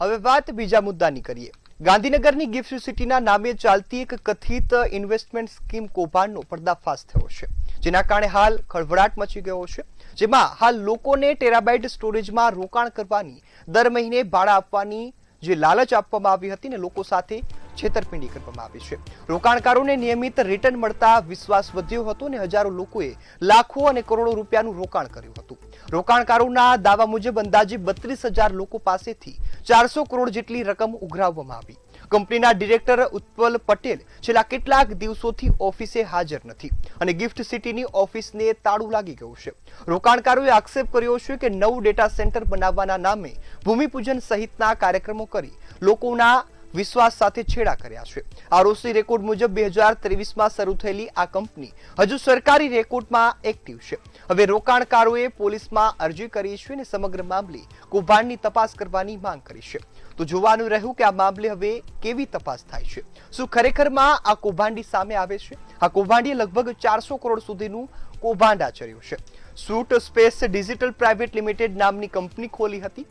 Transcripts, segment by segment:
હવે વાત બીજા મુદ્દાની કરીએ। ગાંધીનગરની ગિફ્ટ સિટીના નામે ચાલતી એક કથિત ઇન્વેસ્ટમેન્ટ સ્કીમ કૌભાંડનો પર્દાફાશ થયો છે, જેના કારણે હાલ ખળભળાટ મચી ગયો છે। જેમાં હાલ લોકોને ટેરાબાઇટ સ્ટોરેજમાં રોકાણ કરવાની, દર મહિને ભાડા આપવાની જે લાલચ આપવામાં આવી હતી ને લોકો સાથે છેતરપિંડી કરવામાં આવી છે। રોકાણકારોને નિયમિત રિટર્ન મળતા વિશ્વાસ વધ્યો હતો ને હજારો લોકોએ લાખો અને કરોડો રૂપિયાનું રોકાણ કર્યું હતું। રોકાણકારોના દાવા મુજબ અંદાજે 32,000 લોકો પાસેથી 400 કરોડ જેટલી રકમ ઉઘરાવવામાં આવી। કંપનીના ડિરેક્ટર ઉત્પલ પટેલ છેલ્લા કેટલાક દિવસોથી ઓફિસે હાજર નથી અને ગિફ્ટ સિટીની ઓફિસને તાળું લાગી ગયું છે। રોકાણકારોએ આક્ષેપ કર્યો છે કે નવું ડેટા સેન્ટર બનાવવાના નામે ભૂમિપૂજન સહિતના કાર્યક્રમો કરી લોકોના વિશ્વાસ સાથે છેડા કર્યા છે। આરઓસી રેકોર્ડ મુજબ 2023માં શરૂ થયેલી આ કંપની હજુ સરકારી રેકોર્ડમાં એક્ટિવ છે। હવે રોકાણકારોએ પોલીસમાં અરજી કરી છે અને સમગ્ર મામલે કૌભાંડની તપાસ કરવાની માંગ કરી છે। તો જોવાનું રહ્યું કે આ મામલે હવે કેવી તપાસ થાય છે। શું ખરેખરમાં આ કૌભાંડી સામે આવે છે? આ કૌભાંડીએ લગભગ 400 કરોડ સુધીનું કૌભાંડ આચર્યું છે। Suit space digital private limited નામની કંપની ખોલી હતી,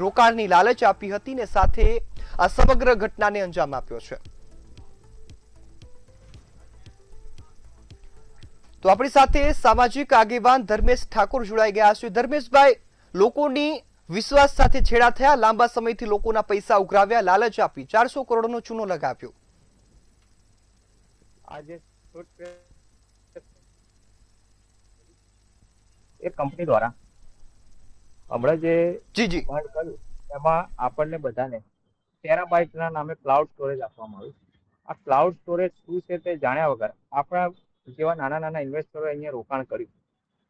રોકાણની લાલચ આપી હતી ને સાથે આ સમગ્ર ઘટનાને અંજામ આપ્યો છે। તો આપણી સાથે સામાજિક આગેવાન ધર્મેશ ઠાકોર જોડાઈ ગયા છે। ધર્મેશભાઈ, લોકોની વિશ્વાસ સાથે છેડા થયા, લાંબા સમયથી લોકોના પૈસા ઉઘરાવ્યા, લાલચ આપી 400 કરોડનો ચૂનો લગાવ્યો। આજે એક કંપની દ્વારા હમણાં જે કૌભાંડ કર્યું એમાં આપણને બધાને ટેરાબાઇટના નામે ક્લાઉડ સ્ટોરેજ આપવામાં આવ્યું। આ ક્લાઉડ સ્ટોરેજ શું છે તે જાણ્યા વગર આપણા જેવા નાના નાના ઇન્વેસ્ટરોએ અહીંયા રોકાણ કર્યું।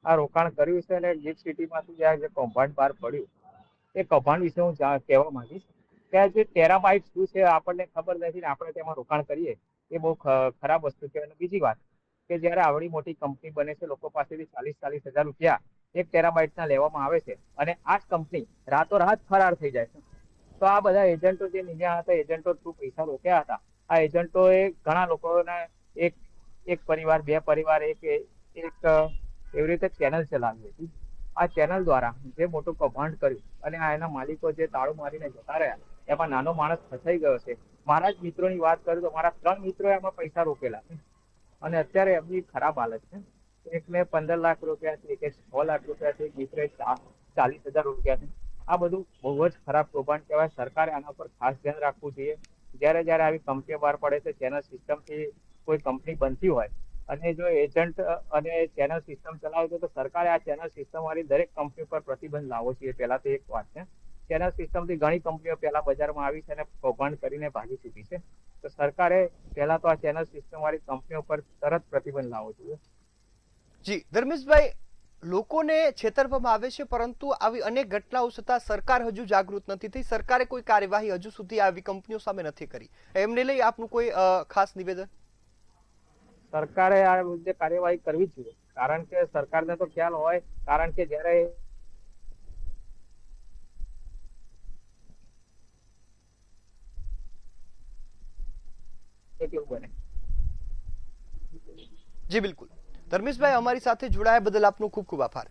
આ રોકાણ કર્યું છે અને ગિફ્ટ સિટીમાંથી જે કૌભાંડ બહાર પડ્યું એ કૌભાંડ વિશે હું કહેવા માંગીશ કે આ જે ટેરાબાઇટ શું છે આપણને ખબર નથી ને આપણે તેમાં રોકાણ કરીએ એ બહુ ખરાબ વસ્તુ કહેવાય। બીજી વાત કે જ્યારે આવડી મોટી કંપની બને છે, લોકો પાસેથી 40,000 રૂપિયા 1 ટેરાબાઇટના લેવામાં આવે છે અને આ જ કંપની રાતોરાત ફરાર થઈ જાય છે। તો આ બધા એજન્ટો જે નીકળ્યા હતા, એજન્ટો થ્રુ પૈસા રોક્યા હતા, આ એજન્ટોએ ઘણા લોકોને એક પરિવાર, 2 પરિવાર, એક એવી રીતે ચેનલ ચલાવી હતી। આ ચેનલ દ્વારા જે મોટું કૌભાંડ કર્યું અને આ એના માલિકો જે તાળું મારીને જતા રહ્યા, એમાં નાનો માણસ ફસાઈ ગયો છે। મારા જ મિત્રોની વાત કરું તો મારા 3 મિત્રોએ એમાં પૈસા રોકેલા છે અને અત્યારે એમની ખરાબ હાલત છે। એકને 15 લાખ રૂપિયા છે, એક 6 લાખ રૂપિયા છે, બીજે 40,000 રૂપિયા છે। આ બધું બહુ જ ખરાબ કૌભાંડ કહેવાય। સરકારે આના પર ખાસ ધ્યાન રાખવું જોઈએ। જ્યારે આવી કંપનીઓ બહાર પડે છે, ચેનલ સિસ્ટમથી કોઈ કંપની બનતી હોય અને જો એજન્ટ અને ચેનલ સિસ્ટમ ચલાવે તો સરકારે આ ચેનલ સિસ્ટમ વાળી દરેક કંપની પર પ્રતિબંધ લાવવો જોઈએ। પહેલા તો એક વાત છે, ચેનલ સિસ્ટમથી ઘણી કંપનીઓ પહેલા બજારમાં આવી છે અને કૌભાંડ કરીને ભાગી ચૂકી છે। તો સરકારે પહેલા તો આ ચેનલ સિસ્ટમ વાળી કંપનીઓ પર તરત પ્રતિબંધ લાવવો જોઈએ। જી ધર્મેશભાઈ, લોકોને છેતરવામાં આવે છે, પરંતુ આવી અનેક ઘટનાઓ છતાં સરકાર હજુ જાગૃત નથી થઈ। સરકારે કોઈ કાર્યવાહી હજુ સુધી આવી કંપનીઓ સામે નથી કરી, એમને લઈ આપનું કોઈ ખાસ નિવેદન? સરકારે આ મુદ્દે કાર્યવાહી કરવી જ જોઈએ, કારણ કે સરકારને તો ખ્યાલ હોય, કારણ કે જ્યારે બને। જી બિલકુલ ધર્મેશભાઈ, અમારી સાથે જોડાયા બદલ આપનો ખૂબ ખૂબ આભાર।